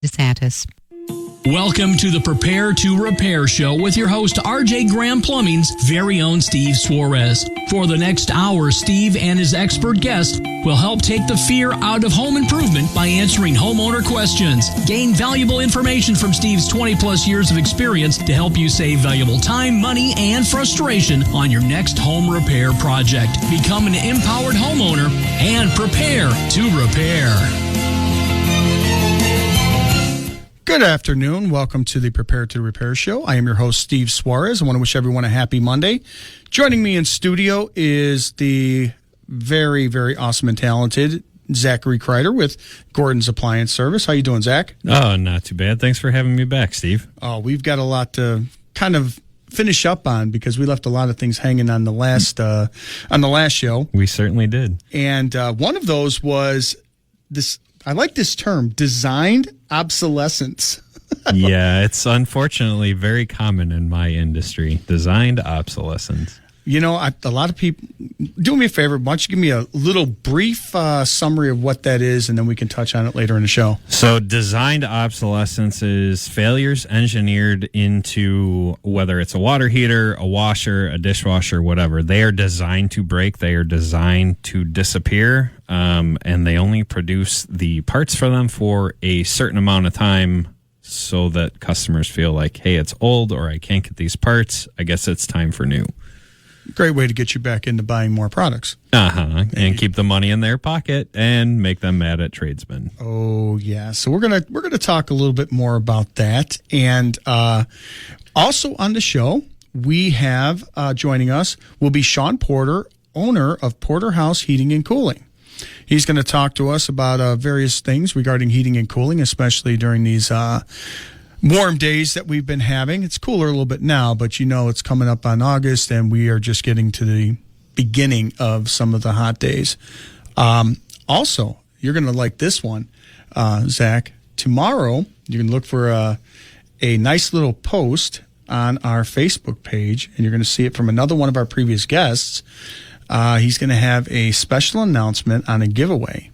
DeSantis. Welcome to the Prepare to Repair Show with your host, RJ Graham Plumbing's very own Steve Suarez. For the next hour, Steve and his expert guest will help take the fear out of home improvement by answering homeowner questions. Gain valuable information from Steve's 20-plus years of experience to help you save valuable time, money, and frustration on your next home repair project. Become an empowered homeowner and prepare to repair. Good afternoon. Welcome to the Prepare to Repair Show. I am your host, Steve Suarez. I want to wish everyone a happy Monday. Joining me in studio is the very, very awesome and talented Zachary Cider with Gordon's Appliance Service. How you doing, Zach? Oh, not too bad. Thanks for having me back, Steve. Oh, we've got a lot to kind of finish up on because we left a lot of things hanging on the last show. We certainly did. And one of those was this. I like this term, designed obsolescence. Yeah, it's unfortunately very common in my industry, designed obsolescence. You know, a lot of people, do me a favor, why don't you give me a little brief summary of what that is, and then we can touch on it later in the show. So designed obsolescence is failures engineered into, whether it's a water heater, a washer, a dishwasher, whatever. They are designed to break. They are designed to disappear, and they only produce the parts for them for a certain amount of time so that customers feel like, hey, it's old or I can't get these parts. I guess it's time for new. Great way to get you back into buying more products. And keep the money in their pocket and make them mad at tradesmen. Oh yeah. So we're gonna talk a little bit more about that. And also on the show, we have joining us will be Shawn Porter, owner of Porterhouse Heating and Cooling. He's going to talk to us about various things regarding heating and cooling, especially during these warm days that we've been having. It's cooler a little bit now, but you know it's coming up on August, and we are just getting to the beginning of some of the hot days. Also, you're going to like this one, Zach. Tomorrow, you can look for a nice little post on our Facebook page, and you're going to see it from another one of our previous guests. He's going to have a special announcement on a giveaway,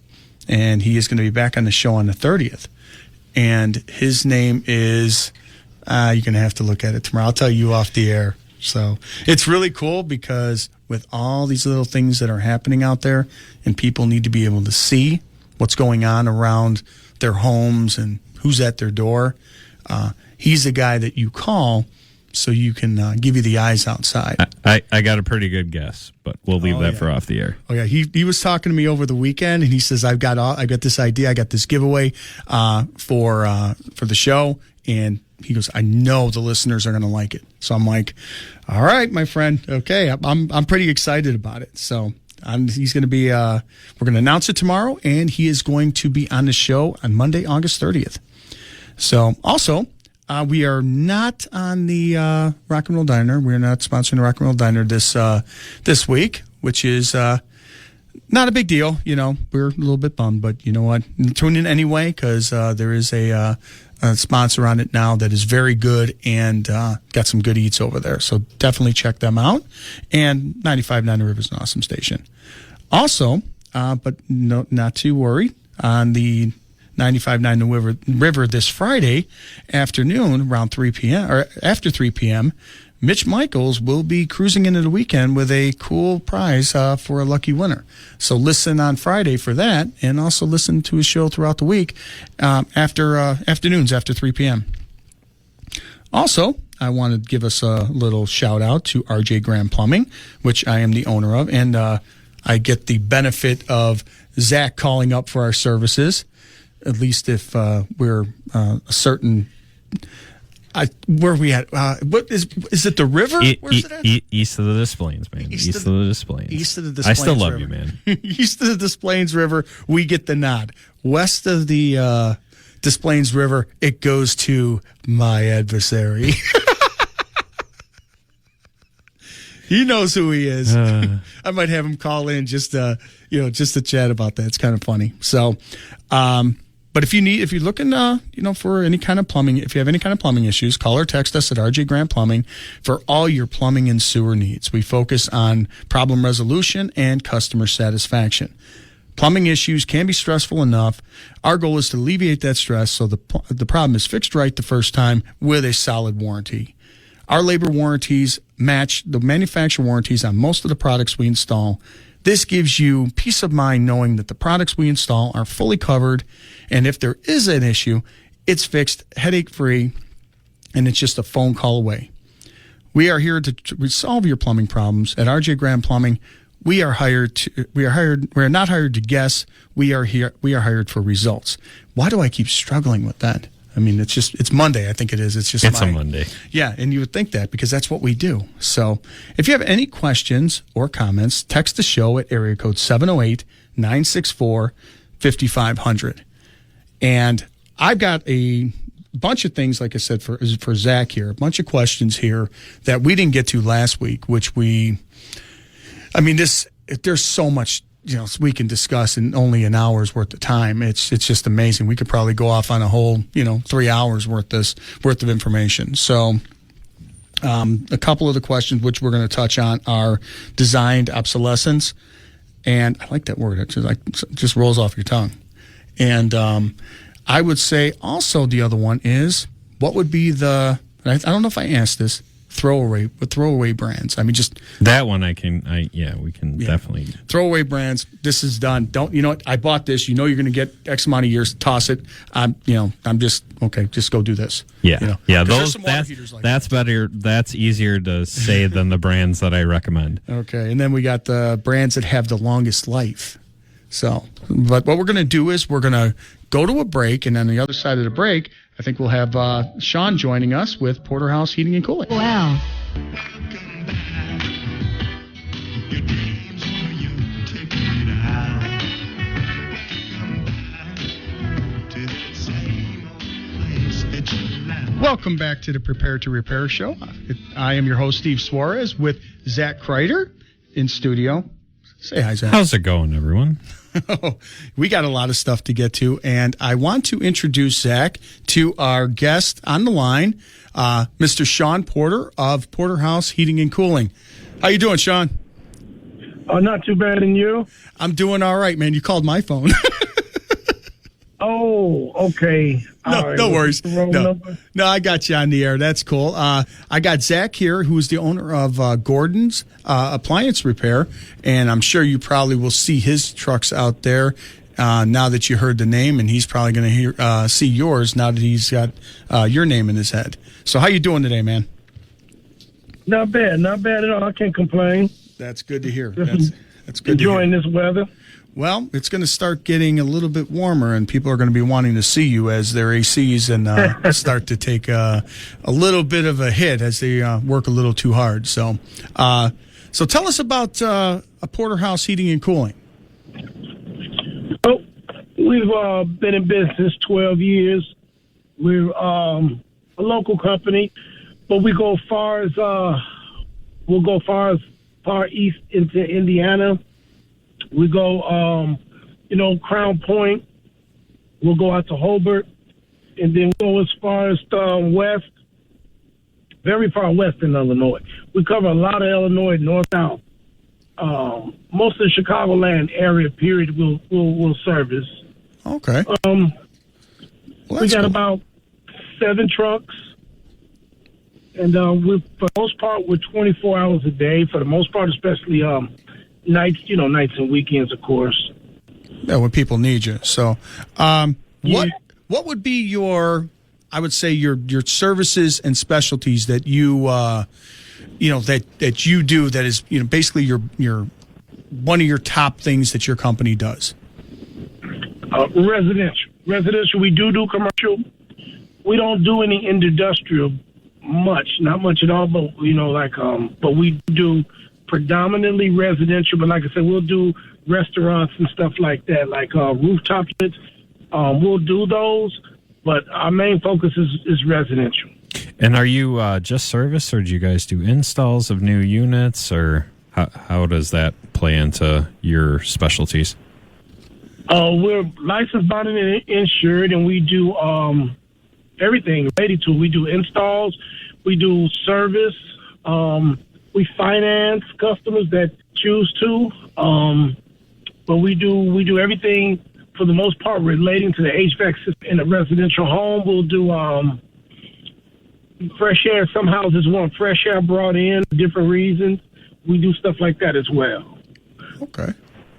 and he is going to be back on the show on the 30th. And his name is, you're going to have to look at it tomorrow. I'll tell you off the air. So it's really cool because with all these little things that are happening out there and people need to be able to see what's going on around their homes and who's at their door, he's the guy that you call so you can give you the eyes outside. I got a pretty good guess, but we'll leave that for off the air. Oh yeah, he was talking to me over the weekend, and he says I got this idea, I got this giveaway for the show, and he goes, I know the listeners are going to like it. So I'm like, all right, my friend, okay, I'm pretty excited about it. So he's going to be we're going to announce it tomorrow, and he is going to be on the show on Monday, August 30th. So also. We are not on the Rock and Roll Diner. We're not sponsoring the Rock and Roll Diner this week, which is not a big deal. You know, we're a little bit bummed, but you know what? Tune in anyway because there is a sponsor on it now that is very good and got some good eats over there. So definitely check them out. And 95.9 The River is an awesome station. Also, but no, not too worried, on the 95.9 The River this Friday afternoon around 3 p.m. or after 3 p.m. Mitch Michaels will be cruising into the weekend with a cool prize for a lucky winner. So listen on Friday for that, and also listen to his show throughout the week afternoons after 3 p.m. Also, I want to give us a little shout out to RJ Graham Plumbing, which I am the owner of, and I get the benefit of Zach calling up for our services. At least if we're a certain, where are we at? What is it? The river? Where's it at? East of the Des Plaines, man. East of the Des Plaines. East of the Des Plaines. I still love River. you, man. East of the Des Plaines River, we get the nod. West of the Des Plaines River, it goes to my adversary. He knows who he is. I might have him call in just to chat about that. It's kind of funny. So, but if you're looking, for any kind of plumbing, if you have any kind of plumbing issues, call or text us at RJ Grant Plumbing for all your plumbing and sewer needs. We focus on problem resolution and customer satisfaction. Plumbing issues can be stressful enough. Our goal is to alleviate that stress so the problem is fixed right the first time with a solid warranty. Our labor warranties match the manufacturer warranties on most of the products we install. This gives you peace of mind knowing that the products we install are fully covered, and if there is an issue, it's fixed, headache-free, and it's just a phone call away. We are here to resolve your plumbing problems. At RJ Graham Plumbing, we are not hired to guess. We are hired for results. Why do I keep struggling with that? I mean, it's Monday. I think it is. It's a Monday. Yeah. And you would think that because that's what we do. So if you have any questions or comments, text the show at area code 708-964-5500. And I've got a bunch of things, like I said, for Zach here, a bunch of questions here that we didn't get to last week, there's so much, we can discuss in only an hour's worth of time. It's just amazing. We could probably go off on a whole, 3 hours worth of information. So, a couple of the questions which we're going to touch on are designed obsolescence. And I like that word. It just rolls off your tongue. And, I would say also the other one is what would be I don't know if I asked this, throwaway brands. I mean, just that one we can definitely throwaway brands. This is done. I bought this, you're going to get X amount of years, toss it. Just go do this. Yeah. That's better. That's easier to say than the brands that I recommend. Okay. And then we got the brands that have the longest life. So, but what we're going to do is we're going to go to a break, and on the other side of the break, I think we'll have Shawn joining us with Porterhouse Heating and Cooling. Wow. Welcome back to the Prepare to Repair show. I am your host, Steve Suarez, with Zach Cider in studio. Say hi, Zach. How's it going, everyone? We got a lot of stuff to get to, and I want to introduce Zach to our guest on the line, Mr. Shawn Porter of Porterhouse Heating and Cooling. How you doing, Shawn? Not too bad, and you? I'm doing all right, man. You called my phone. Oh, okay. No worries. No, I got you on the air. That's cool. I got Zach here, who is the owner of Gordon's Appliance Repair, and I'm sure you probably will see his trucks out there now that you heard the name, and he's probably going to see yours now that he's got your name in his head. So how you doing today, man? Not bad at all. I can't complain. That's good to hear. That's good. Enjoying this weather. Well, it's going to start getting a little bit warmer, and people are going to be wanting to see you as their ACs and start to take a little bit of a hit as they work a little too hard. So tell us about a Porterhouse Heating and Cooling. Oh, we've been in business 12 years. We're a local company, but we go far east into Indiana. We go, Crown Point. We'll go out to Hobart, and then we'll go as far as west, very far west in Illinois. We cover a lot of Illinois, north, south. Most of the Chicagoland area, period, we'll service. Okay. We got about 7 trucks, and for the most part, we're 24 hours a day. For the most part, especially nights and weekends, of course. Yeah, when people need you. So, what would be your services and specialties that you that you do that is basically your one of your top things that your company does? Residential. We do commercial. We don't do any industrial not much at all. But but we do predominantly residential, but like I said, we'll do restaurants and stuff like that, like rooftop units. We'll do those, but our main focus is residential. And are you just service, or do you guys do installs of new units, or how does that play into your specialties? We're licensed, bonded, and insured, and we do everything related to. We do installs, we do service. We finance customers that choose to. but we do everything for the most part relating to the HVAC system in a residential home. We'll do fresh air. Some houses want fresh air brought in for different reasons. We do stuff like that as well. Okay.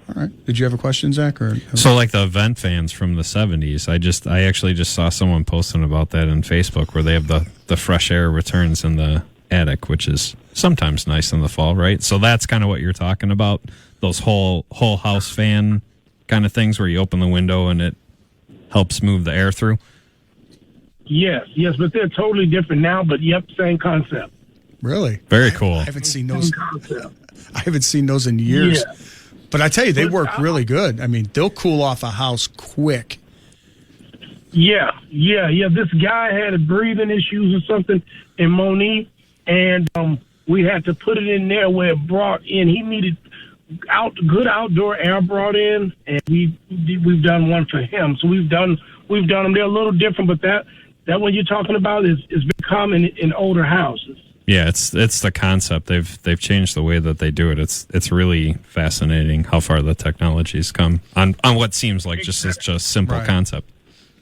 All right. Did you have a question, Zach? Or So like the vent fans from the 70s, I actually just saw someone posting about that on Facebook where they have the fresh air returns in the attic, which is sometimes nice in the fall, right? So that's kind of what you're talking about, those whole house fan kind of things where you open the window and it helps move the air through. Yes, but they're totally different now, but yep, same concept. Really? Very cool. I haven't seen those. I haven't seen those in years. Yeah. But I tell you, they work really good. I mean, they'll cool off a house quick. Yeah. This guy had breathing issues or something in Monique, and we had to put it in there where it brought in. He needed good outdoor air brought in, and we've done one for him. So we've done them. They're a little different, but that one you're talking about is been common in older houses. Yeah, it's the concept. They've changed the way that they do it. It's really fascinating how far the technology's come on what seems like just a simple Right. concept.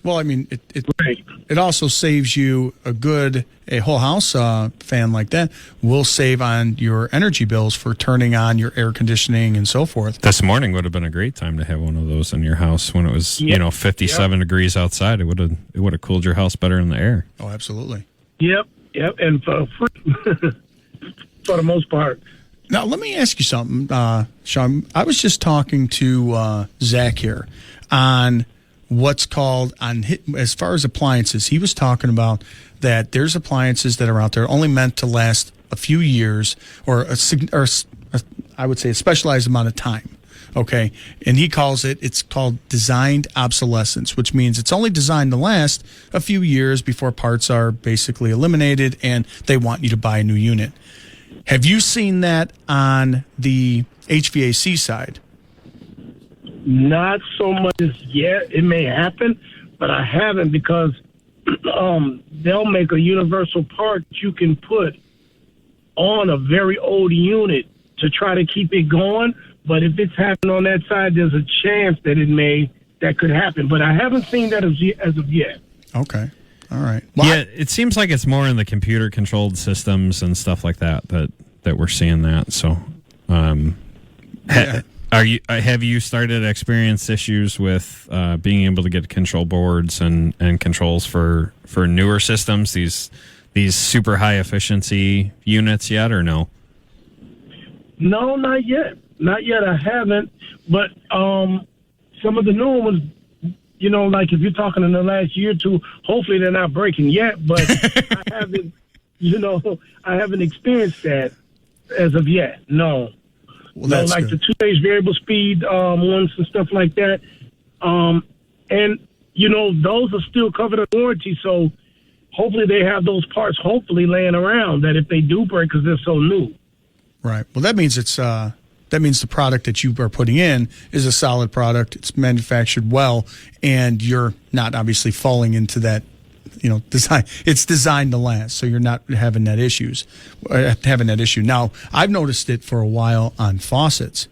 Well, I mean, it also saves you a whole house fan like that will save on your energy bills for turning on your air conditioning and so forth. This morning would have been a great time to have one of those in your house when it was 57 degrees outside. It would have cooled your house better in the air. Oh, absolutely. Yep, and for free for the most part. Now, let me ask you something, Shawn. I was just talking to Zach here on what's called as far as appliances. He was talking about that there's appliances that are out there only meant to last a few years or I would say a specialized amount of time. Okay. And it's called designed obsolescence, which means it's only designed to last a few years before parts are basically eliminated and they want you to buy a new unit. Have you seen that on the HVAC side? Not so much as yet. It may happen, but I haven't because they'll make a universal part you can put on a very old unit to try to keep it going. But if it's happening on that side, there's a chance that that could happen. But I haven't seen that as of yet. Okay. All right. Well, Yeah, it seems like it's more in the computer-controlled systems and stuff like that we're seeing that. So, have you started to experience issues with being able to get control boards and controls for newer systems, these super high efficiency units yet, or no? No, not yet. Not yet. I haven't. But some of the newer ones, like if you're talking in the last year or two, hopefully they're not breaking yet. But I haven't experienced that as of yet. No. Well, that's like good. the 2-phase variable speed ones and stuff like that. And those are still covered in warranty. So hopefully they have those parts laying around that if they do break because they're so new. Right. Well, that means that means the product that you are putting in is a solid product. It's manufactured well, and you're not obviously falling into that, design. It's designed to last, so you're not having that issue. Now, I've noticed it for a while on faucets.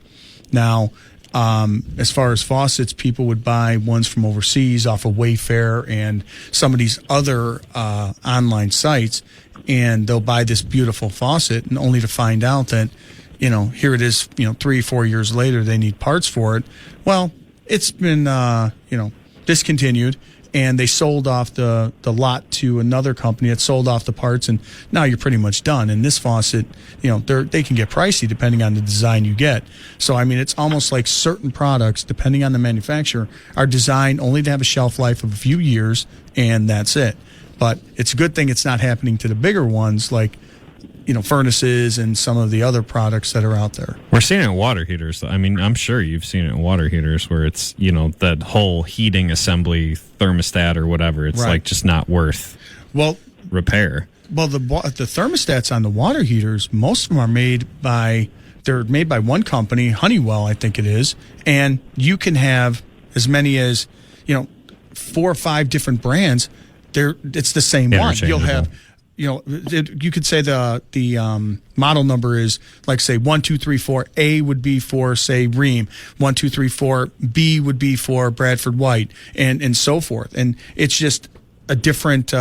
Now, as far as faucets, people would buy ones from overseas off of Wayfair and some of these other online sites, and they'll buy this beautiful faucet, and only to find out that, here it is, 3-4 years later, they need parts for it. Well, it's been, discontinued, and they sold off the lot to another company that sold off the parts, and now you're pretty much done. And this faucet, they can get pricey depending on the design you get. So, I mean, it's almost like certain products, depending on the manufacturer, are designed only to have a shelf life of a few years, and that's it. But it's a good thing it's not happening to the bigger ones like, furnaces and some of the other products that are out there. We're seeing it in water heaters. I mean, I'm sure you've seen it in water heaters where it's, that whole heating assembly thermostat or whatever. It's like just not worth repair. Well, the thermostats on the water heaters, most of them are made by one company, Honeywell, I think it is, and you can have as many as, 4 or 5 different brands. It's the same one. You'll have you could say the model number is like, say, 1, 2, 3, 4. A would be for, say, Rheem. 1, 2, 3, 4. B would be for Bradford White, and so forth. And it's just a different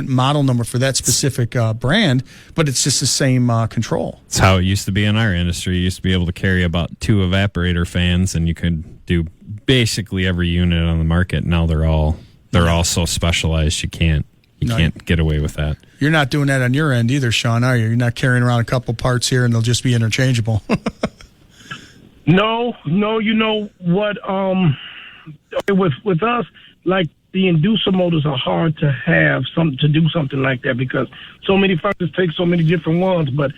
model number for that specific brand, but it's just the same control. It's how it used to be in our industry. You used to be able to carry about 2 evaporator fans, and you could do basically every unit on the market. Now they're all so specialized you can't get away with that. You're not doing that on your end either, Shawn, are you? You're not carrying around a couple parts here and they'll just be interchangeable. No, you know what? With us, like, the inducer motors are hard to have to do something like that because so many furnaces take so many different ones. But,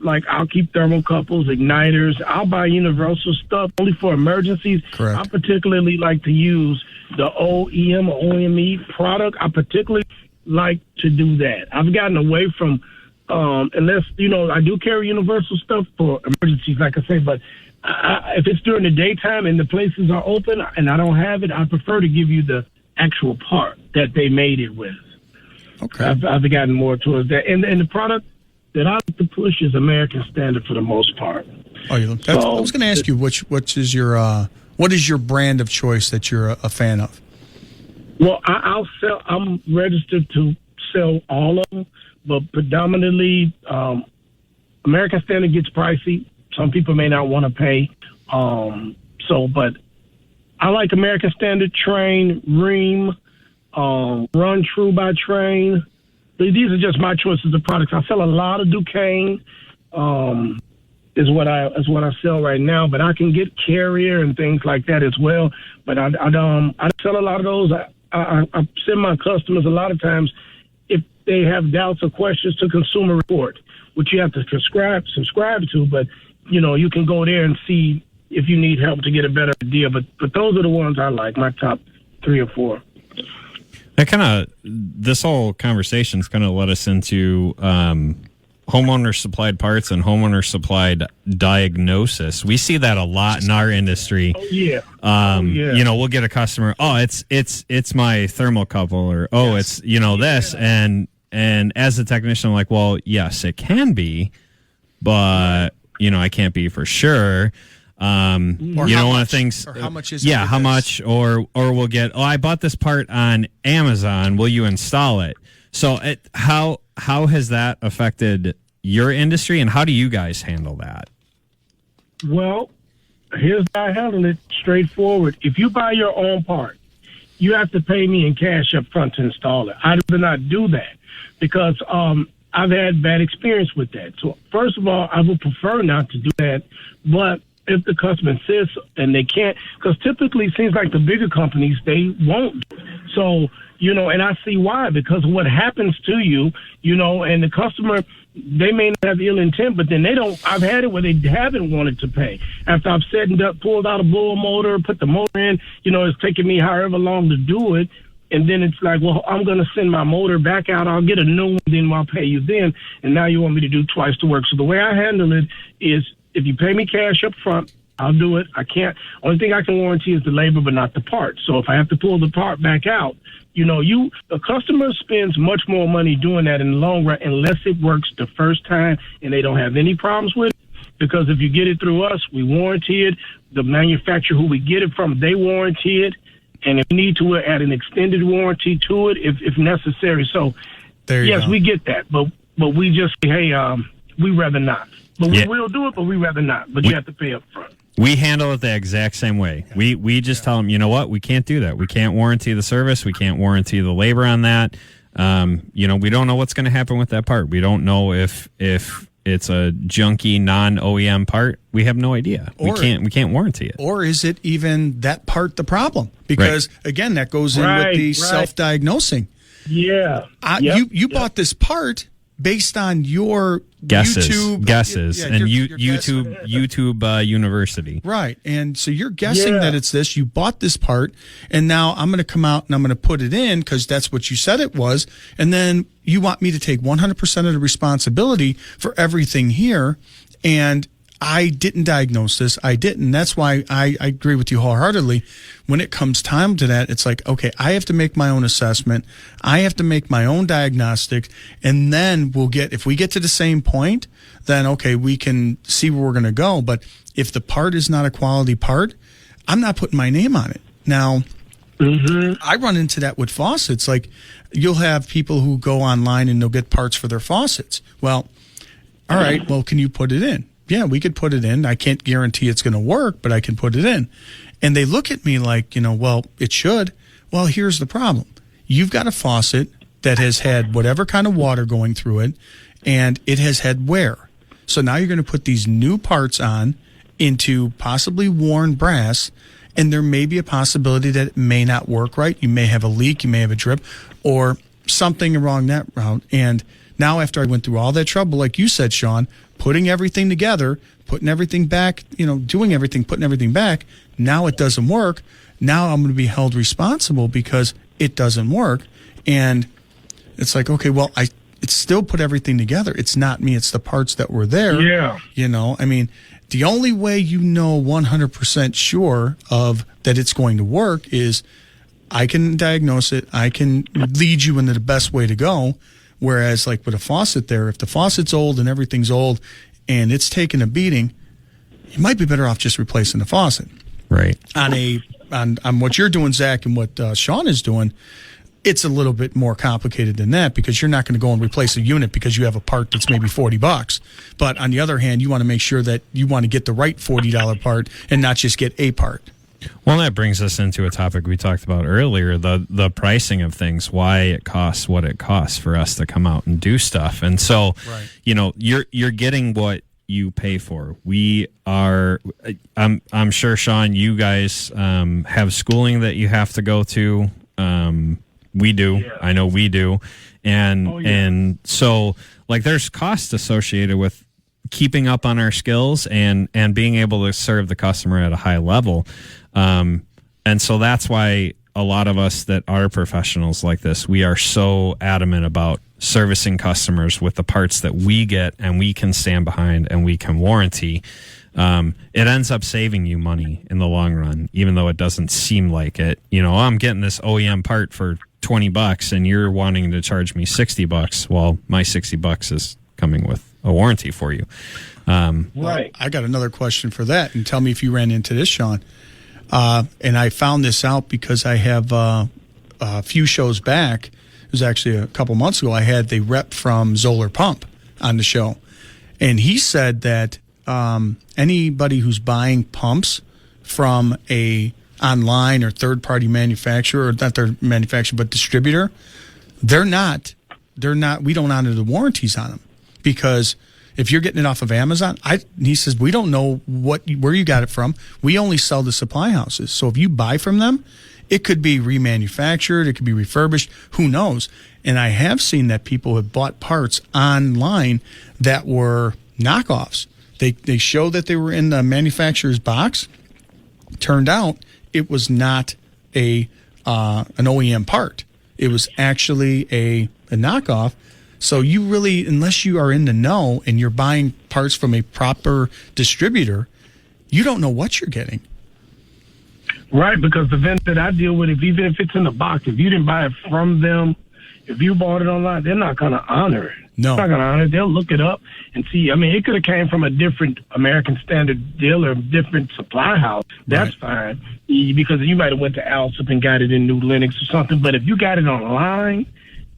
like, I'll keep thermocouples, igniters. I'll buy universal stuff only for emergencies. Correct. I particularly like to use the OEM or OME product. I particularly like to do that. I've gotten away from, unless, I do carry universal stuff for emergencies, like I say, but if it's during the daytime and the places are open and I don't have it, I prefer to give you the actual part that they made it with. Okay. I've gotten more towards that. And the product that I like to push is American Standard for the most part. I was going to ask you, what is your brand of choice that you're a fan of? Well, I'm registered to sell all of them, but predominantly American Standard gets pricey. Some people may not want to pay. But I like American Standard, Train, Rheem, Run True by Train. These are just my choices of products. I sell a lot of Duquesne, is what I sell right now. But I can get Carrier and things like that as well. But I sell a lot of those. I send my customers a lot of times, if they have doubts or questions, to Consumer Report, which you have to subscribe to. But you can go there and see if you need help to get a better idea. But those are the ones I like, my top 3 or 4. This whole conversation's kind of led us into homeowner supplied parts and homeowner supplied diagnosis. We see that a lot in our industry. Oh yeah. We'll get a customer, it's my thermocouple, or yes, it's this, and as a technician, I'm like, well, yes, it can be, but I can't be for sure. One of the things, or how much is it? Yeah, how much, or we'll get, I bought this part on Amazon. Will you install it? So how has that affected your industry, and how do you guys handle that? Well, here's how I handle it. Straightforward. If you buy your own part, you have to pay me in cash up front to install it. I do not do that because I've had bad experience with that. So first of all, I would prefer not to do that, but if the customer insists and they can't, because typically it seems like the bigger companies, they won't. So, and I see why, because what happens to you, and the customer, they may not have ill intent, but then I've had it where they haven't wanted to pay. After I've set and pulled out a bull motor, put the motor in, it's taking me however long to do it. And then it's like, well, I'm going to send my motor back out. I'll get a new one, then I'll pay you then. And now you want me to do twice the work. So the way I handle it is, if you pay me cash up front, I'll do it. I can't. Only thing I can warranty is the labor, but not the part. So if I have to pull the part back out, a customer spends much more money doing that in the long run, unless it works the first time and they don't have any problems with it. Because if you get it through us, we warranty it. The manufacturer who we get it from, they warranty it. And if we need to, we'll add an extended warranty to it if necessary. So, yes, we get that. But we just say, hey, we rather not. But we will do it, but we rather not. But you have to pay up front. We handle it the exact same way. We just tell them, you know what? We can't do that. We can't warranty the service. We can't warranty the labor on that. We don't know what's going to happen with that part. We don't know if it's a junky non-OEM part. We have no idea. We can't warranty it. Or is it even that part the problem? Because again, that goes in with the self-diagnosing. Yeah. You bought this part based on your guesses, and YouTube University. Right. And so you're guessing that it's this. You bought this part, and now I'm going to come out and I'm going to put it in because that's what you said it was. And then you want me to take 100% of the responsibility for everything here. And I didn't diagnose this. I didn't. That's why I agree with you wholeheartedly. When it comes time to that, it's like, okay, I have to make my own assessment. I have to make my own diagnostics. And then if we get to the same point, then okay, we can see where we're going to go. But if the part is not a quality part, I'm not putting my name on it. Now, I run into that with faucets. Like, you'll have people who go online and they'll get parts for their faucets. Well, all right, well, can you put it in? Yeah, we could put it in. I can't guarantee it's going to work, but I can put it in. And they look at me like, well, it should. Well, here's the problem. You've got a faucet that has had whatever kind of water going through it, and it has had wear. So now you're going to put these new parts on into possibly worn brass, and there may be a possibility that it may not work right. You may have a leak, you may have a drip, or something along that route. And now after I went through all that trouble, like you said, Shawn, putting everything together, putting everything back, doing everything, putting everything back, now it doesn't work. Now I'm going to be held responsible because it doesn't work. And it's like, okay, well, it's still put everything together. It's not me. It's the parts that were there. Yeah. I mean, the only way 100% sure of that it's going to work is I can diagnose it. I can lead you into the best way to go. Whereas, like with a faucet there, if the faucet's old and everything's old and it's taken a beating, you might be better off just replacing the faucet. Right. On what you're doing, Zach, and what Shawn is doing, it's a little bit more complicated than that because you're not going to go and replace a unit because you have a part that's maybe $40. But on the other hand, you want to make sure that you want to get the right $40 part and not just get a part. Well, that brings us into a topic we talked about earlier, the pricing of things, why it costs what it costs for us to come out and do stuff. And so, you're getting what you pay for. We are, I'm sure, Shawn, you guys have schooling that you have to go to. We do. Yeah. I know we do. And so, like, there's costs associated with keeping up on our skills and being able to serve the customer at a high level. And so that's why a lot of us that are professionals like this, we are so adamant about servicing customers with the parts that we get and we can stand behind and we can warranty. It ends up saving you money in the long run, even though it doesn't seem like it. I'm getting this OEM part for $20 and you're wanting to charge me $60. Well, my $60 is coming with a warranty for you. Right. I got another question for that, and tell me if you ran into this, Shawn. And I found this out because I have a few shows back. It was actually a couple months ago. I had the rep from Zoller Pump on the show, and he said that anybody who's buying pumps from a online or third-party manufacturer, or not their manufacturer but distributor, they're not. We don't honor the warranties on them because if you're getting it off of Amazon, he says, we don't know where you got it from. We only sell to supply houses. So if you buy from them, it could be remanufactured, it could be refurbished, who knows? And I have seen that people have bought parts online that were knockoffs. They show that they were in the manufacturer's box. Turned out it was not an OEM part. It was actually a knockoff. So you really, unless you are in the know and you're buying parts from a proper distributor, you don't know what you're getting. Right, because the vendor that I deal with, even if it's in the box, if you didn't buy it from them, if you bought it online, they're not going to honor it. No. They're not going to honor it. They'll look it up and see. I mean, it could have came from a different American Standard dealer, different supply house. That's fine, because you might have went to Alsop and got it in New Lenox or something. But if you got it online,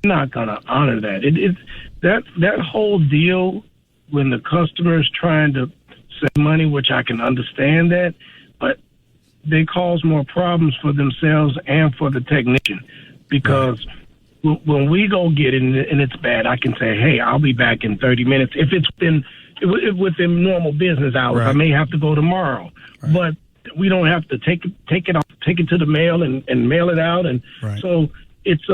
you're not going to honor that. It's that whole deal when the customer is trying to save money, which I can understand that, but they cause more problems for themselves and for the technician because when we go get it and it's bad, I can say, hey, I'll be back in 30 minutes. If it's within normal business hours, I may have to go tomorrow. But we don't have to take it off, take it to the mail and mail it out. And so it's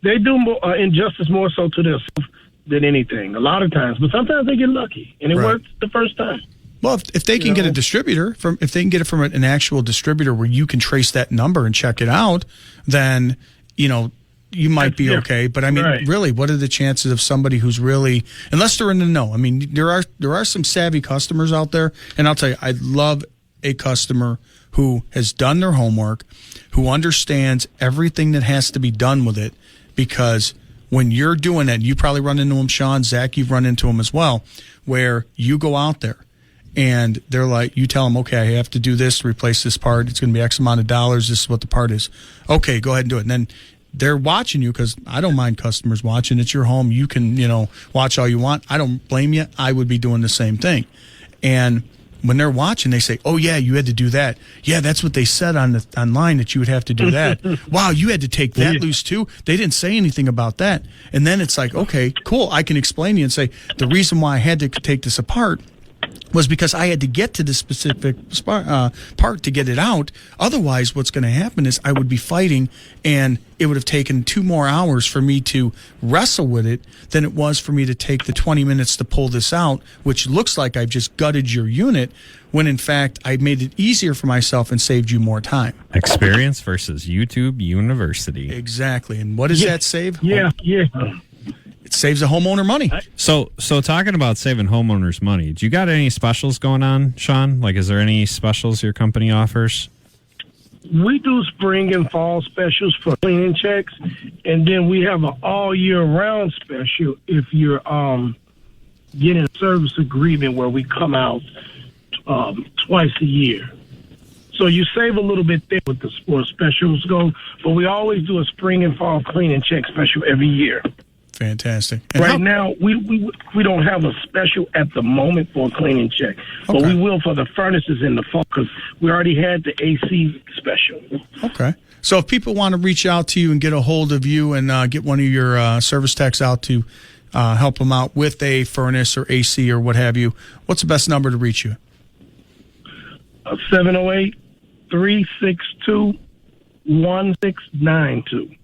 they do more, injustice more so to themselves than anything a lot of times. But sometimes they get lucky and it works the first time. Well, if they can get a distributor if they can get it from an actual distributor where you can trace that number and check it out, then you might be okay. But I mean, Right. really, what are the chances of somebody who's really, unless they're in the know? I mean, there are some savvy customers out there, and I'll tell you, I love a customer who has done their homework, who understands everything that has to be done with it, because when you're doing it, you probably run into them, Shawn, Zach, you've run into them as well, where you go out there and they're like, you tell them, okay, I have to do this to replace this part. It's going to be X amount of dollars. This is what the part is. Okay, go ahead and do it. And then they're watching you, because I don't mind customers watching. It's your home. You can, watch all you want. I don't blame you. I would be doing the same thing. And when they're watching, they say, oh, yeah, you had to do that. Yeah, that's what they said online, that you would have to do that. Wow, you had to take that loose too? They didn't say anything about that. And then it's like, okay, cool. I can explain to you and say, the reason why I had to take this apart was because I had to get to this specific part to get it out. Otherwise, what's going to happen is I would be fighting, and it would have taken 2 more hours for me to wrestle with it than it was for me to take the 20 minutes to pull this out, which looks like I've just gutted your unit, when in fact I made it easier for myself and saved you more time. Experience versus YouTube University. Exactly. And what does that save? Yeah. It saves a homeowner money. So talking about saving homeowners money, do you got any specials going on, Shawn? Like, is there any specials your company offers? We do spring and fall specials for cleaning checks, and then we have an all year round special if you're getting a service agreement where we come out twice a year. So you save a little bit there with the where specials go, but we always do a spring and fall cleaning check special every year. Fantastic. And Right now, we don't have a special at the moment for a cleaning check, but Okay. we will for the furnaces in the fall, because we already had the AC special. Okay. So if people want to reach out to you and get a hold of you and get one of your service techs out to help them out with a furnace or AC or what have you, what's the best number to reach you? 708-362-1692.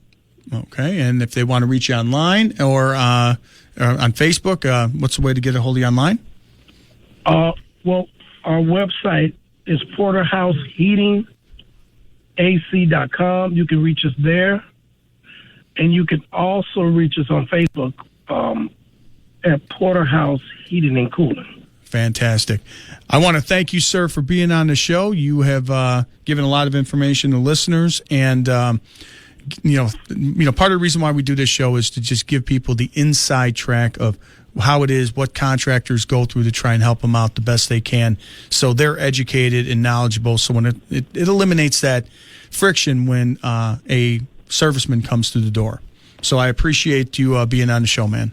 Okay. And if they want to reach you online or on Facebook, what's the way to get a hold of you online? Well, our website is porterhouseheatingac.com. You can reach us there. And you can also reach us on Facebook at Porterhouse Heating and Cooling. Fantastic. I want to thank you, sir, for being on the show. You have given a lot of information to listeners, and part of the reason why we do this show is to just give people the inside track of how it is, what contractors go through to try and help them out the best they can, so they're educated and knowledgeable. So when it eliminates that friction when a serviceman comes through the door. So I appreciate you being on the show, man.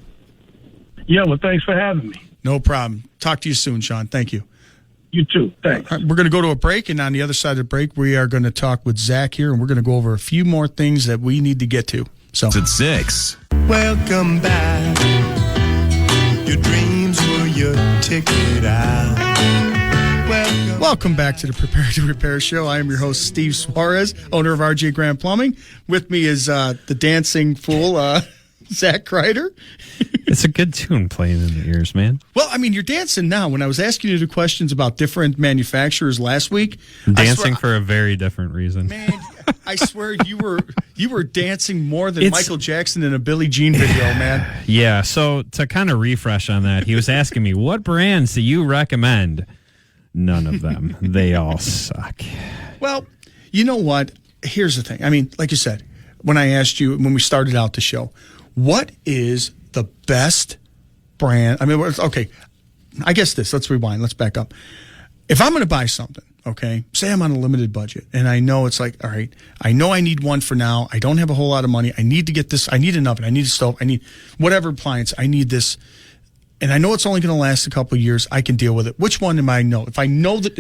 Yeah, well, thanks for having me. No problem. Talk to you soon, Shawn. Thank you. You too. Thanks. All right, we're going to go to a break, and on the other side of the break, we are going to talk with Zach here, and we're going to go over a few more things that we need to get to. So It's at 6. Welcome back. Your dreams were your ticket out. Welcome back to the Prepare to Repair show. I am your host, Steve Suarez, owner of RJ Graham Plumbing. With me is the dancing fool, Zach Cider. It's a good tune playing in the ears, man. Well, I mean, you're dancing now. When I was asking you the questions about different manufacturers last week, Dancing for a very different reason. man, I swear you were dancing more than Michael Jackson in a Billie Jean video, man. Yeah, so to kind of refresh on that, he was asking me, what brands do you recommend? None of them. They all suck. Well, you know what? Here's the thing. I mean, like you said, when I asked you, when we started out the show, what is the best brand? I mean, okay, I guess let's rewind. Let's back up. If I'm going to buy something, okay, say I'm on a limited budget, and I know it's like, all right, I know I need one for now. I don't have a whole lot of money. I need to get this. I need an oven. I need a stove. I need whatever appliance. I need this. And I know it's only going to last a couple of years. I can deal with it. Which one am I know? If I know that,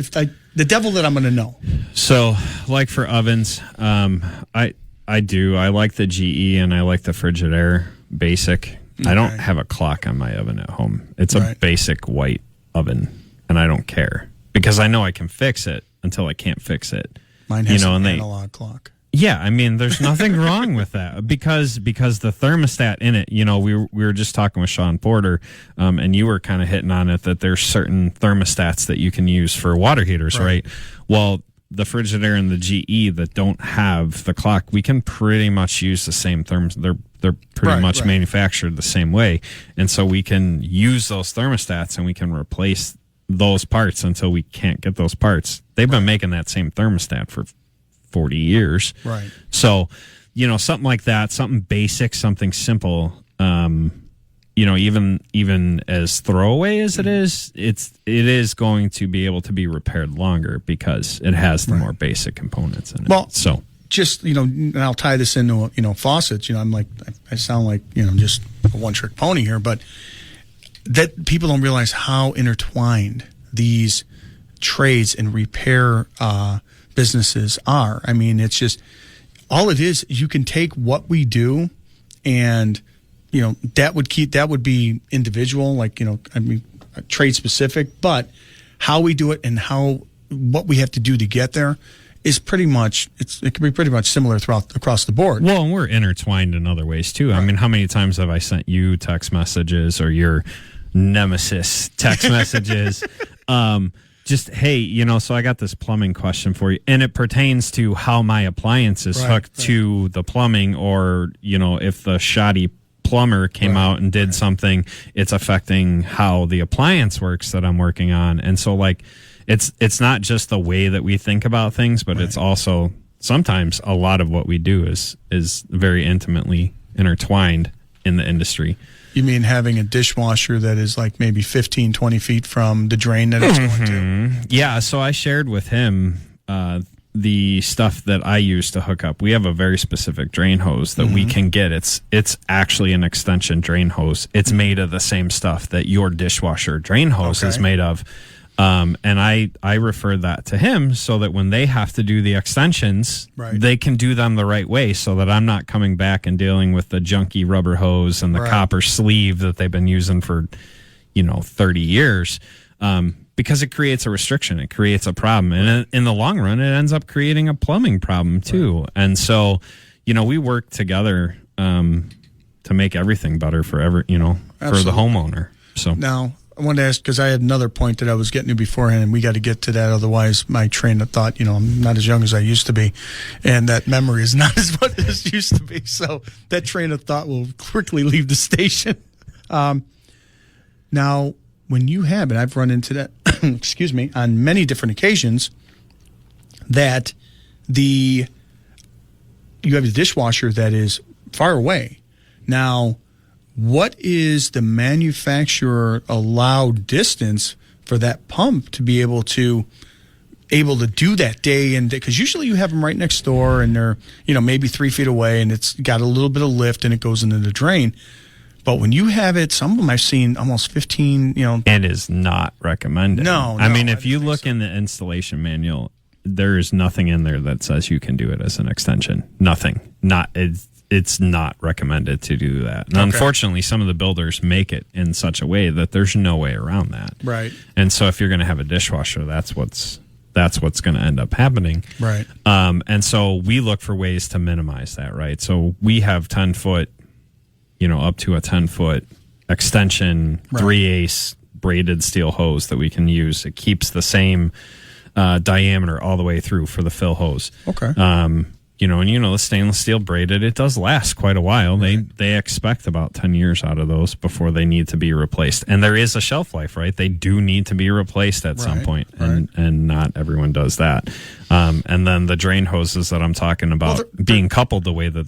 the devil that I'm going to know. So, like for ovens, I like the GE and I like the Frigidaire Basic. I don't have a clock on my oven at home. It's a basic white oven, and I don't care because I know I can fix it until I can't fix it. Mine has an analog clock. Yeah, I mean, there's nothing wrong with that because the thermostat in it, we were just talking with Shawn Porter, and you were kind of hitting on it that there's certain thermostats that you can use for water heaters, right? Well, the Frigidaire and the GE that don't have the clock, we can pretty much use the same therms. They're pretty much manufactured the same way, and so we can use those thermostats and we can replace those parts until we can't get those parts. They've been making that same thermostat for 40 years. Right. So, something like that, something basic, something simple, even as throwaway as it is going to be able to be repaired longer because it has the more basic components in it. Well, so just, and I'll tie this into, faucets. I'm like, I sound like, just a one-trick pony here, but that people don't realize how intertwined these trades and repair businesses are. I mean, it's just, all it is, you can take what we do and, that would be individual, trade specific, but how we do it and what we have to do to get there is pretty much, it can be pretty much similar across the board. Well, and we're intertwined in other ways too. Right. I mean, how many times have I sent you text messages or your nemesis text messages? Just, hey, so I got this plumbing question for you. And it pertains to how my appliance is hooked to the plumbing, or, if the shoddy plumber came out and did something, it's affecting how the appliance works that I'm working on. And so, it's not just the way that we think about things, but it's also sometimes a lot of what we do is very intimately intertwined in the industry. You mean having a dishwasher that is like maybe 15, 20 feet from the drain that it's going to? Yeah, so I shared with him the stuff that I use to hook up. We have a very specific drain hose that we can get. It's actually an extension drain hose. It's made of the same stuff that your dishwasher drain hose is made of. And I referred that to him so that when they have to do the extensions, they can do them the right way, so that I'm not coming back and dealing with the junky rubber hose and the copper sleeve that they've been using for, 30 years. Because it creates a restriction, it creates a problem. And in the long run, it ends up creating a plumbing problem too. And so, we work together to make everything better for for the homeowner. So now, I wanted to ask, because I had another point that I was getting to beforehand, and we got to get to that. Otherwise, my train of thought, I'm not as young as I used to be, and that memory is not as what it used to be. So that train of thought will quickly leave the station. Now, when you have, and I've run into that, excuse me, on many different occasions, that you have a dishwasher that is far away. Now, what is the manufacturer allowed distance for that pump to be able to do that day and day? Because usually you have them right next door and they're, maybe 3 feet away, and it's got a little bit of lift and it goes into the drain. But when you have it, some of them I've seen almost 15, It is not recommended. No, I mean, if you look in the installation manual, there is nothing in there that says you can do it as an extension. Nothing. It's not recommended to do that. And unfortunately, some of the builders make it in such a way that there's no way around that. Right. And so if you're going to have a dishwasher, that's what's going to end up happening. Right. And so we look for ways to minimize that, right? So we have 10-foot, up to a 10-foot extension, 3/8 braided steel hose that we can use. It keeps the same diameter all the way through for the fill hose. Okay. The stainless steel braided, it does last quite a while. Right. They expect about 10 years out of those before they need to be replaced. And there is a shelf life, right? They do need to be replaced at some point, and not everyone does that. And then the drain hoses that I'm talking about being coupled the way that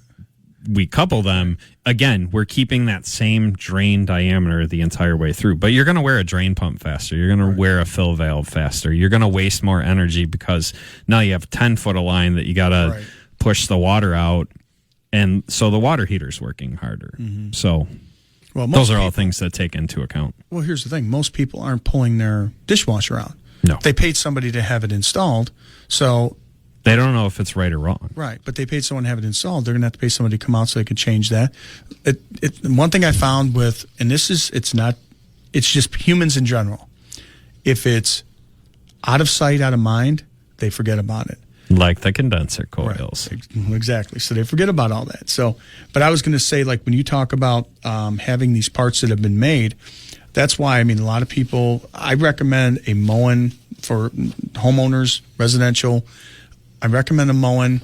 we couple them, again, we're keeping that same drain diameter the entire way through. But you're going to wear a drain pump faster. You're going to wear a fill valve faster. You're going to waste more energy because now you have 10 foot of line that you got to push the water out. And so the water heater's working harder. Mm-hmm. So those are all things that take into account. Well, here's the thing. Most people aren't pulling their dishwasher out. No. They paid somebody to have it installed. So they don't know if it's right or wrong. Right, but they paid someone to have it installed. They're going to have to pay somebody to come out so they can change that. One thing I found with, and it's just humans in general. If it's out of sight, out of mind, they forget about it. Like the condenser coils. Right. Exactly. So they forget about all that. So, but I was going to say, like, when you talk about having these parts that have been made, that's why, a lot of people, I recommend a Moen for homeowners, residential, I recommend a Moen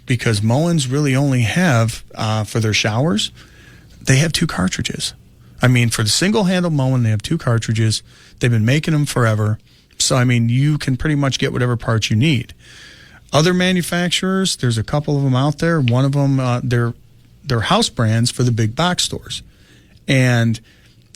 because Moens really only have, for their showers, they have 2 cartridges. I mean, for the single-handle Moen, they have 2 cartridges. They've been making them forever. So, I mean, you can pretty much get whatever parts you need. Other manufacturers, there's a couple of them out there. One of them, they're house brands for the big box stores. And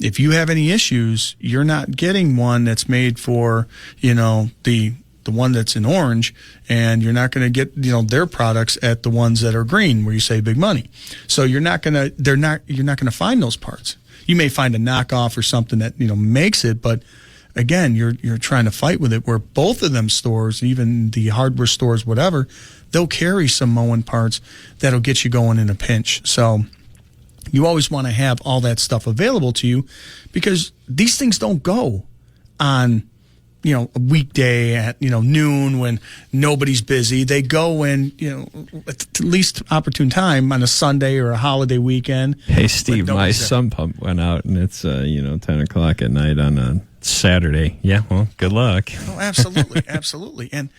if you have any issues, you're not getting one that's made for, the one that's in orange, and you're not going to get, their products at the ones that are green where you save big money. So you're not going to find those parts. You may find a knockoff or something that, makes it, but again, you're trying to fight with it where both of them stores, even the hardware stores, whatever, they'll carry some Moen parts that'll get you going in a pinch. So you always want to have all that stuff available to you because these things don't go on, a weekday at, noon when nobody's busy. They go when, at the least opportune time on a Sunday or a holiday weekend. Hey, Steve, my sump pump went out and it's, 10 o'clock at night on a Saturday. Yeah, well, good luck. Oh, absolutely. Absolutely. And,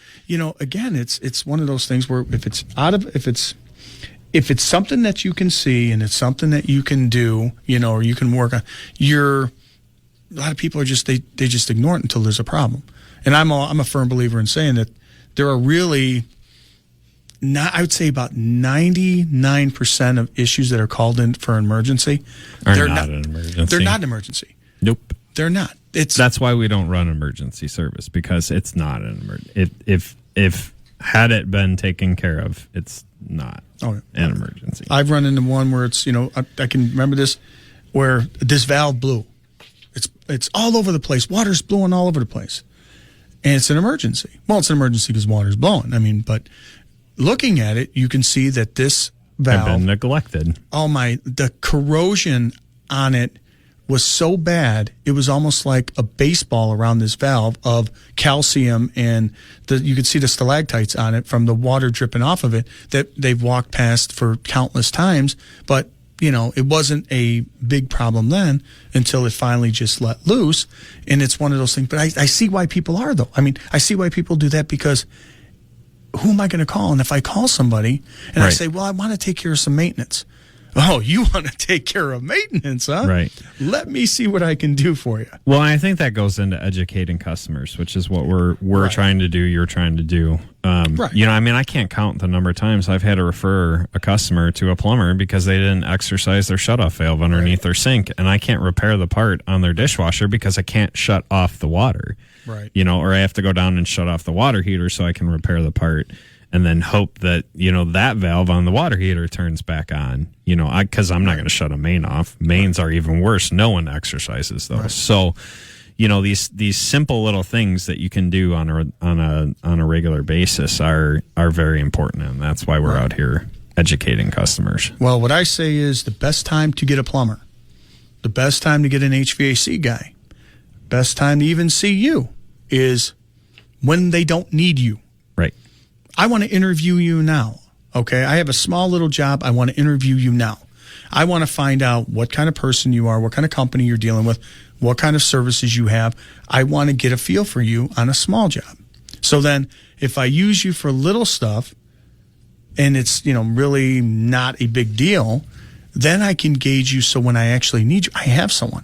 again, it's one of those things where if it's something that you can see and it's something that you can do, or you can work on, a lot of people are they just ignore it until there's a problem. And I'm a firm believer in saying that there are really I would say about 99% of issues that are called in for an emergency they're not an emergency. They're not an emergency. Nope. They're not. That's why we don't run emergency service because it's not an emergency. If had it been taken care of, it's not an emergency. I've run into one where it's I can remember this where this valve blew. It's all over the place. Water's blowing all over the place. And it's an emergency. Well, it's an emergency because water's blowing. I mean, but looking at it, you can see that this valve had been neglected. The corrosion on it was so bad, it was almost like a baseball around this valve of calcium, and you could see the stalactites on it from the water dripping off of it that they've walked past for countless times. But it wasn't a big problem then until it finally just let loose. And it's one of those things. But I see why people are, though. I mean, I see why people do that because who am I going to call? And if I call somebody and I say, well, I want to take care of some maintenance. Oh, you want to take care of maintenance, huh? Right. Let me see what I can do for you. Well, I think that goes into educating customers, which is what we're right. trying to do. You're trying to do. Right. I can't count the number of times I've had to refer a customer to a plumber because they didn't exercise their shutoff valve underneath their sink, and I can't repair the part on their dishwasher because I can't shut off the water. Right. Or I have to go down and shut off the water heater so I can repair the part. And then hope that, that valve on the water heater turns back on, because I'm not going to shut a main off. Mains are even worse. No one exercises those. Right. So, these simple little things that you can do on a regular basis are very important. And that's why we're out here educating customers. Well, what I say is the best time to get a plumber, the best time to get an HVAC guy, best time to even see you is when they don't need you. Right. I want to interview you now, okay? I have a small little job. I want to interview you now. I want to find out what kind of person you are, what kind of company you're dealing with, what kind of services you have. I want to get a feel for you on a small job. So then if I use you for little stuff and it's, really not a big deal, then I can gauge you so when I actually need you, I have someone.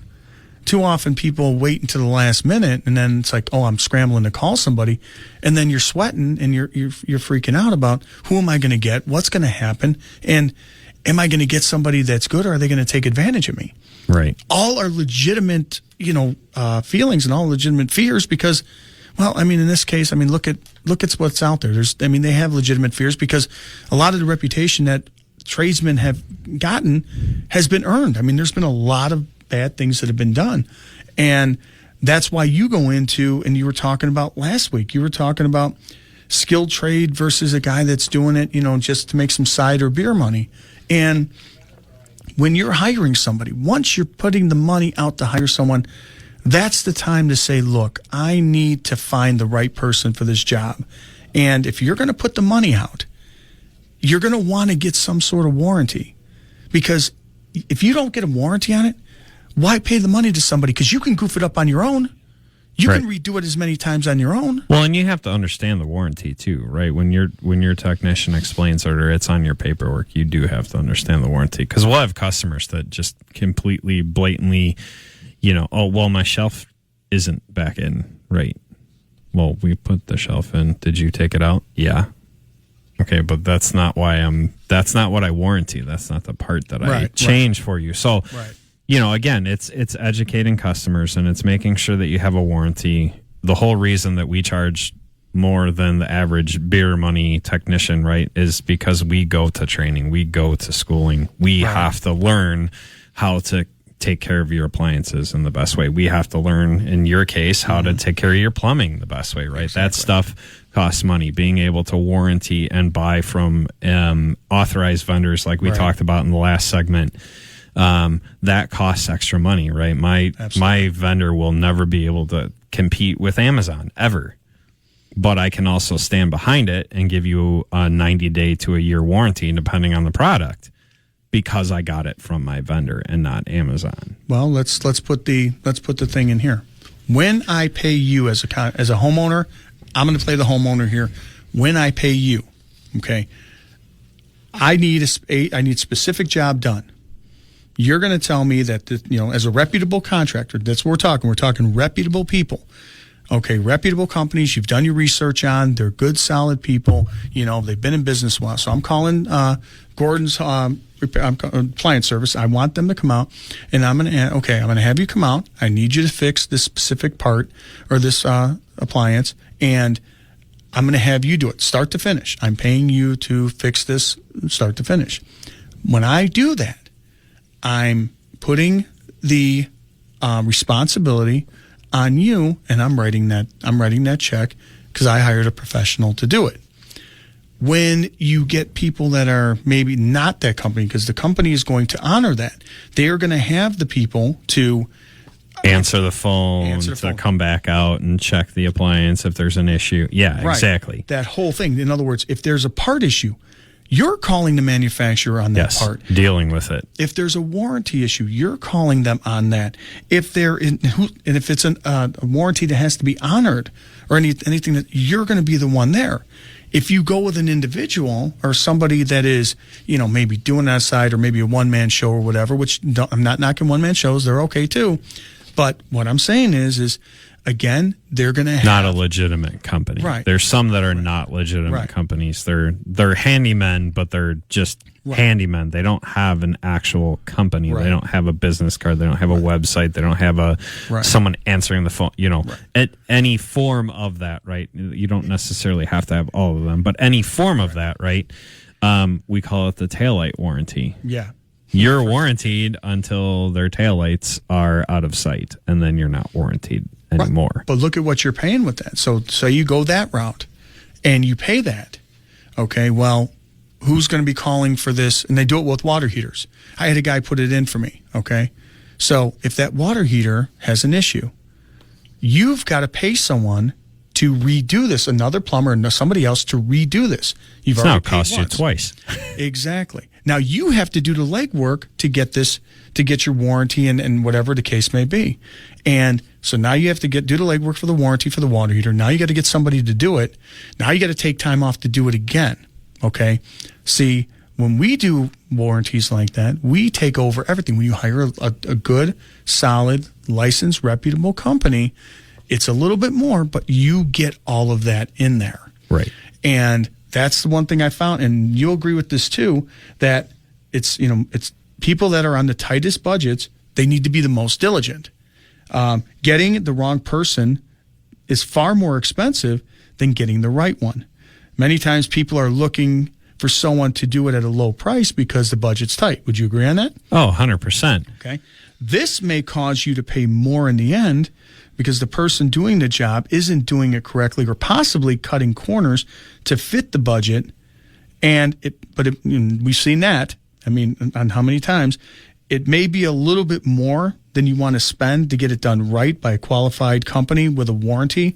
Too often people wait until the last minute and then it's like, oh, I'm scrambling to call somebody. And then you're sweating and you're freaking out about who am I going to get? What's going to happen? And am I going to get somebody that's good or are they going to take advantage of me? Right. All are legitimate, feelings and all legitimate fears because, well, in this case, look at what's out there. They have legitimate fears because a lot of the reputation that tradesmen have gotten has been earned. There's been a lot of bad things that have been done. And that's why you go into, and you were talking about last week, you were talking about skilled trade versus a guy that's doing it, just to make some cider beer money. And when you're hiring somebody, once you're putting the money out to hire someone, that's the time to say, look, I need to find the right person for this job. And if you're going to put the money out, you're going to want to get some sort of warranty. Because if you don't get a warranty on it, why pay the money to somebody? Because you can goof it up on your own. You Right. can redo it as many times on your own. Well, and you have to understand the warranty too, right? When your technician explains it or it's on your paperwork, you do have to understand the warranty. Because we'll have customers that just completely, blatantly, oh, well, my shelf isn't back in, right? Well, we put the shelf in. Did you take it out? Yeah. Okay, but that's not what I warranty. That's not the part that I change for you. So, again, it's educating customers and it's making sure that you have a warranty. The whole reason that we charge more than the average beer money technician, right, is because we go to training, we go to schooling. We have to learn how to take care of your appliances in the best way. We have to learn, in your case, how to take care of your plumbing the best way, right? Exactly. That stuff costs money. Being able to warranty and buy from authorized vendors like we talked about in the last segment, that costs extra money, right? My vendor will never be able to compete with Amazon ever, but I can also stand behind it and give you a 90-day to a year warranty depending on the product because I got it from my vendor and not Amazon. Well, let's put the thing in here. When I pay you as a homeowner, I'm going to play the homeowner here. When I pay you, okay, I need a specific job done. You're going to tell me that, as a reputable contractor, that's what we're talking. We're talking reputable people. Okay, reputable companies you've done your research on. They're good, solid people. They've been in business a while. So I'm calling Gordon's appliance service. I want them to come out, and I'm going to have you come out. I need you to fix this specific part or this appliance, and I'm going to have you do it start to finish. I'm paying you to fix this start to finish. When I do that, I'm putting the responsibility on you, and I'm writing that check because I hired a professional to do it. When you get people that are maybe not that company, because the company is going to honor that, they are going to have the people to answer the phone, to come back out and check the appliance if there's an issue. Yeah, exactly. That whole thing. In other words, if there's a part issue, you're calling the manufacturer on that part. Dealing with it. If there's a warranty issue, you're calling them on that. If it's a warranty that has to be honored or anything that you're going to be the one there. If you go with an individual or somebody that is, maybe doing that side or maybe a one-man show or whatever, which I'm not knocking one-man shows, they're okay too. But what I'm saying is again, they're going to have... Not a legitimate company. Right. There's some that are not legitimate companies. They're handymen, but they're just handymen. They don't have an actual company. They don't have a business card. They don't have a website. They don't have someone answering the phone. At any form of that, right? You don't necessarily have to have all of them, but any form of that, right? We call it the taillight warranty. Yeah. You're warranted until their taillights are out of sight, and then you're not warranted anymore. But look at what you're paying with that. So you go that route and you pay that. Okay, well, who's going to be calling for this? And they do it with water heaters. I had a guy put it in for me, okay? So if that water heater has an issue, you've got to pay someone to redo this, another plumber and somebody else to redo this. It's now cost you twice. Exactly. Now you have to do the legwork to get your warranty and whatever the case may be. And so now you have to do the legwork for the warranty for the water heater. Now you got to get somebody to do it. Now you got to take time off to do it again. Okay. See, when we do warranties like that, we take over everything. When you hire a good, solid, licensed, reputable company, it's a little bit more, but you get all of that in there. Right. And that's the one thing I found, and you'll agree with this too, that it's people that are on the tightest budgets, they need to be the most diligent. Getting the wrong person is far more expensive than getting the right one. Many times people are looking for someone to do it at a low price because the budget's tight. Would you agree on that? Oh, 100%. Okay. This may cause you to pay more in the end because the person doing the job isn't doing it correctly or possibly cutting corners to fit the budget. But we've seen that. I mean, on how many times? It may be a little bit more than you want to spend to get it done right by a qualified company with a warranty,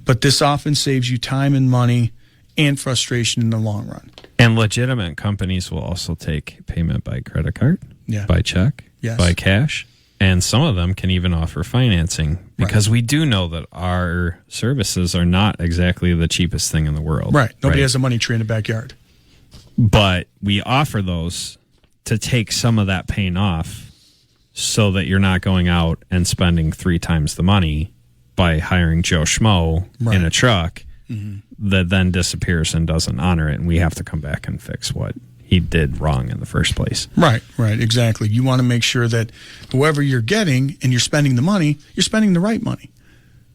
but this often saves you time and money and frustration in the long run. And legitimate companies will also take payment by credit card, by check, by cash, and some of them can even offer financing because we do know that our services are not exactly the cheapest thing in the world. Right. Nobody has a money tree in the backyard. But we offer those to take some of that pain off so that you're not going out and spending 3 times the money by hiring Joe Schmo in a truck that then disappears and doesn't honor it. And we have to come back and fix what he did wrong in the first place. Right, exactly. You want to make sure that whoever you're getting and you're spending the money, you're spending the right money.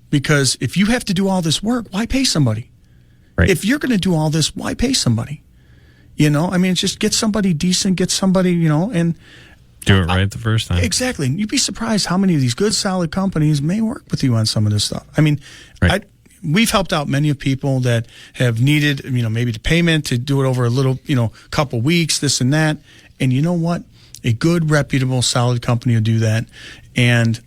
Because if you have to do all this work, why pay somebody? Right. If you're going to do all this, why pay somebody? You know, I mean, just get somebody decent, get somebody, you know, and do it right the first time. Exactly. And you'd be surprised how many of these good, solid companies may work with you on some of this stuff. I mean, we've helped out many of people that have needed, you know, maybe the payment to do it over a little, you know, couple weeks, this and that. And you know what? A good, reputable, solid company will do that. And,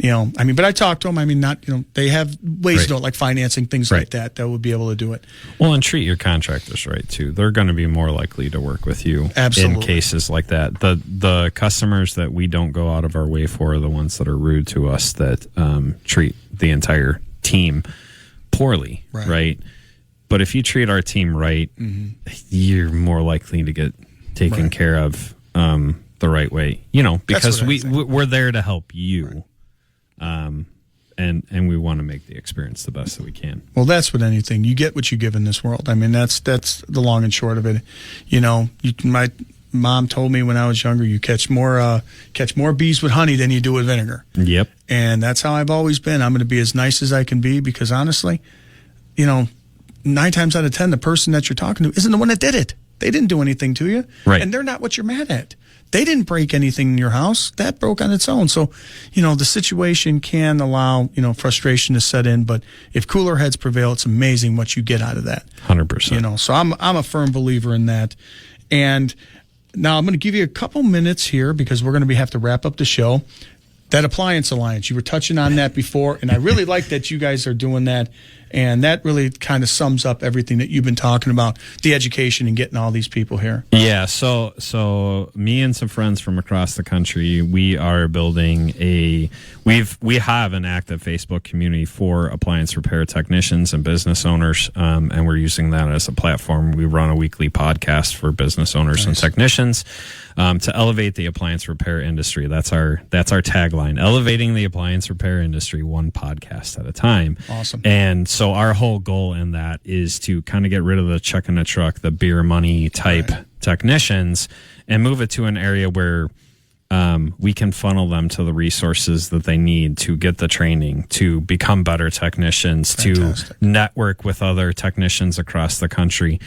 you know, I mean, but I talked to them. I mean, not, you know, they have ways to do it, like financing, things like that would be able to do it. Well, and treat your contractors right, too. They're going to be more likely to work with you in cases like that. The customers that we don't go out of our way for are the ones that are rude to us, that treat the entire team poorly, right? But if you treat our team right, you're more likely to get taken care of the right way, you know, because we're there to help you. And we want to make the experience the best that we can. Well, that's with anything. You get what you give in this world. I mean, that's the long and short of it. You know, my mom told me when I was younger, you catch more bees with honey than you do with vinegar. Yep. And that's how I've always been. I'm going to be as nice as I can be because honestly, you know, 9 times out of 10, the person that you're talking to isn't the one that did it. They didn't do anything to you. Right. And they're not what you're mad at. They didn't break anything in your house. That broke on its own. So, you know, the situation can allow, you know, frustration to set in. But if cooler heads prevail, it's amazing what you get out of that. 100%. You know, so I'm a firm believer in that. And now I'm going to give you a couple minutes here because we're going to have to wrap up the show. That Appliance Alliance, you were touching on that before, and I really like that you guys are doing that. And that really kind of sums up everything that you've been talking about, the education and getting all these people here. Yeah, so me and some friends from across the country, we are building we have an active Facebook community for appliance repair technicians and business owners, and we're using that as a platform. We run a weekly podcast for business owners and technicians to elevate the appliance repair industry. That's our tagline, elevating the appliance repair industry one podcast at a time. Awesome. And so our whole goal in that is to kind of get rid of the check in the truck, the beer money type technicians, and move it to an area where we can funnel them to the resources that they need to get the training, to become better technicians, to network with other technicians across the country.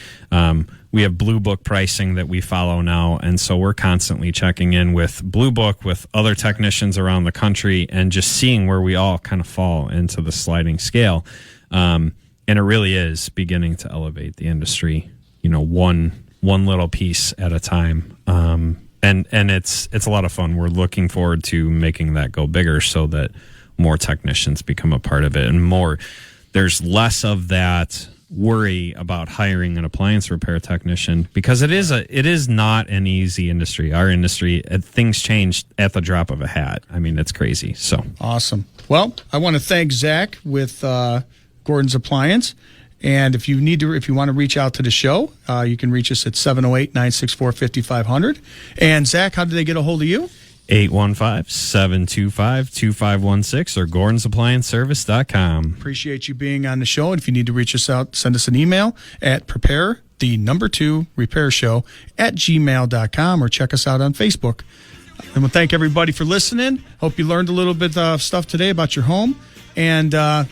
We have Blue Book pricing that we follow now, and so we're constantly checking in with Blue Book with other technicians around the country and just seeing where we all kind of fall into the sliding scale. And it really is beginning to elevate the industry, you know, one little piece at a time. And it's a lot of fun. We're looking forward to making that go bigger so that more technicians become a part of it, and there's less of that worry about hiring an appliance repair technician, because it is not an easy industry. Our industry, things change at the drop of a hat. I mean, it's crazy. So awesome. Well, I want to thank Zach with Gordon's Appliance. And if you want to reach out to the show, you can reach us at 708-964-5500. And Zach, how did they get a hold of you? 815-725-2516 or GordonsApplianceService.com. Appreciate you being on the show. And if you need to reach us out, send us an email at repair2repairshow@gmail.com or check us out on Facebook. And we'll thank everybody for listening. Hope you learned a little bit of stuff today about your home. And we're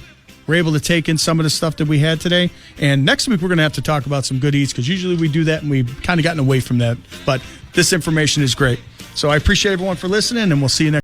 able to take in some of the stuff that we had today. And next week, we're going to have to talk about some good eats, because usually we do that and we've kind of gotten away from that. But this information is great. So I appreciate everyone for listening, and we'll see you next